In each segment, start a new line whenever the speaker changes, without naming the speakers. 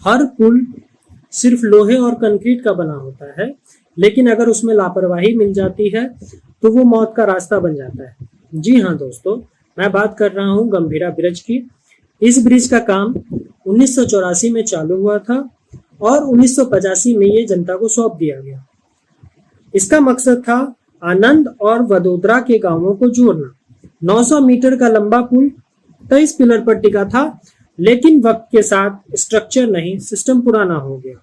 हर पुल सिर्फ लोहे और कंक्रीट का बना होता है, लेकिन अगर उसमें लापरवाही मिल जाती है तो वो मौत का रास्ता बन जाता है। जी हाँ दोस्तों, मैं बात कर रहा हूँ गंभीरा ब्रिज की। इस ब्रिज का काम 1984 में चालू हुआ था और 1985 में ये जनता को सौंप दिया गया। इसका मकसद था आनंद और वडोदरा के गांवों को जोड़ना। 900 मीटर का लंबा पुल 23 पिलर पर टिका था, लेकिन वक्त के साथ स्ट्रक्चर नहीं, सिस्टम पुराना हो गया।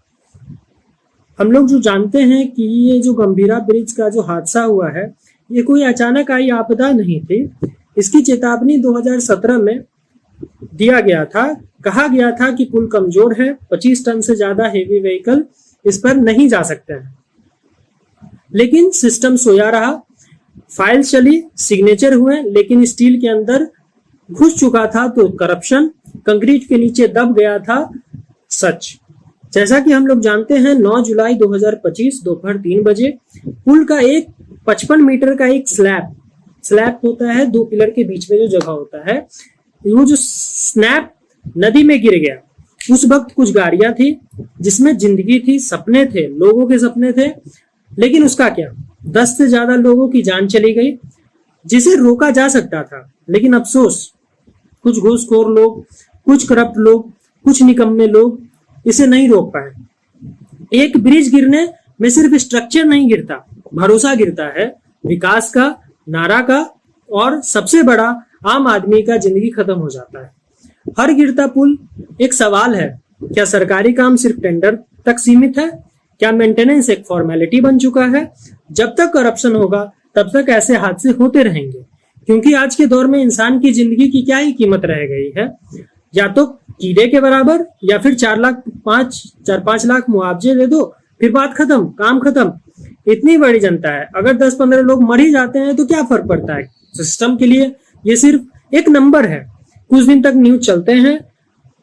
हम लोग जो जानते हैं कि ये जो गंभीरा ब्रिज का जो हादसा हुआ है, ये कोई अचानक आई आपदा नहीं थी। इसकी चेतावनी 2017 में दिया गया था। कहा गया था कि पुल कमजोर है, 25 टन से ज्यादा हेवी व्हीकल इस पर नहीं जा सकते हैं। लेकिन सिस्टम सोया रहा, फाइल चली, सिग्नेचर हुए, लेकिन स्टील के अंदर घुस चुका था तो करप्शन, कंक्रीट के नीचे दब गया था सच। जैसा कि हम लोग जानते हैं, 9 जुलाई 2025 दोपहर 3 बजे पुल का एक 55 मीटर का एक स्लैब होता है, 2 पिलर के बीच में जो जगह होता है, वो जो स्नैप नदी में गिर गया। उस वक्त कुछ गाड़ियां थी जिसमें जिंदगी थी, सपने थे, लोगों के सपने थे, लेकिन उसका क्या, 10 से ज्यादा लोगों की जान चली गई, जिसे रोका जा सकता था। लेकिन अफसोस, कुछ घूसखोर लोग, कुछ करप्ट लोग, कुछ निकम्मे लोग इसे नहीं रोक पाए। एक ब्रिज गिरने में सिर्फ स्ट्रक्चर नहीं गिरता, भरोसा गिरता है, विकास का, नारा का, और सबसे बड़ा आम आदमी का जिंदगी खत्म हो जाता है। हर गिरता पुल एक सवाल है, क्या सरकारी काम सिर्फ टेंडर तक सीमित है? क्या मेंटेनेंस एक फॉर्मेलिटी बन चुका है? जब तक करप्शन होगा तब तक ऐसे हादसे होते रहेंगे, क्योंकि आज के दौर में इंसान की जिंदगी की क्या ही कीमत रह गई है। या तो कीड़े के बराबर, या फिर 4-5 लाख मुआवजे दे दो, फिर बात खत्म, काम खत्म। इतनी बड़ी जनता है, अगर 10-15 लोग मर ही जाते हैं तो क्या फर्क पड़ता है? सिस्टम के लिए ये सिर्फ एक नंबर है। कुछ दिन तक न्यूज चलते हैं,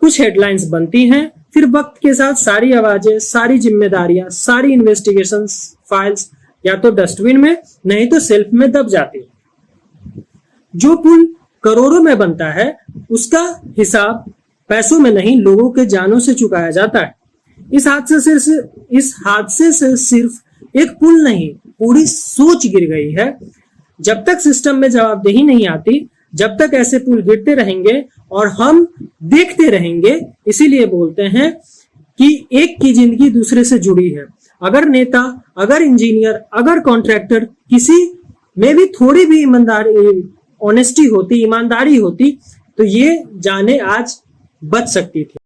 कुछ हेडलाइंस बनती हैं, फिर वक्त के साथ सारी आवाजें, सारी जिम्मेदारियां, सारी इन्वेस्टिगेशन फाइल्स या तो डस्टबिन में, नहीं तो सेल्फ में दब जाती है। जो पुल करोड़ों में बनता है, उसका हिसाब पैसों में नहीं, लोगों के जानों से चुकाया जाता है। इस हादसे से सिर्फ एक पुल नहीं, पूरी सोच गिर गई है। जब तक सिस्टम में जवाबदेही नहीं आती, जब तक ऐसे पुल गिरते रहेंगे और हम देखते रहेंगे। इसीलिए बोलते हैं कि एक की जिंदगी दूसरे से जुड़ी है। अगर नेता, अगर इंजीनियर, अगर कॉन्ट्रैक्टर, किसी में भी थोड़ी भी ऑनेस्टी होती, ईमानदारी होती, तो ये जाने आज बच सकती थी।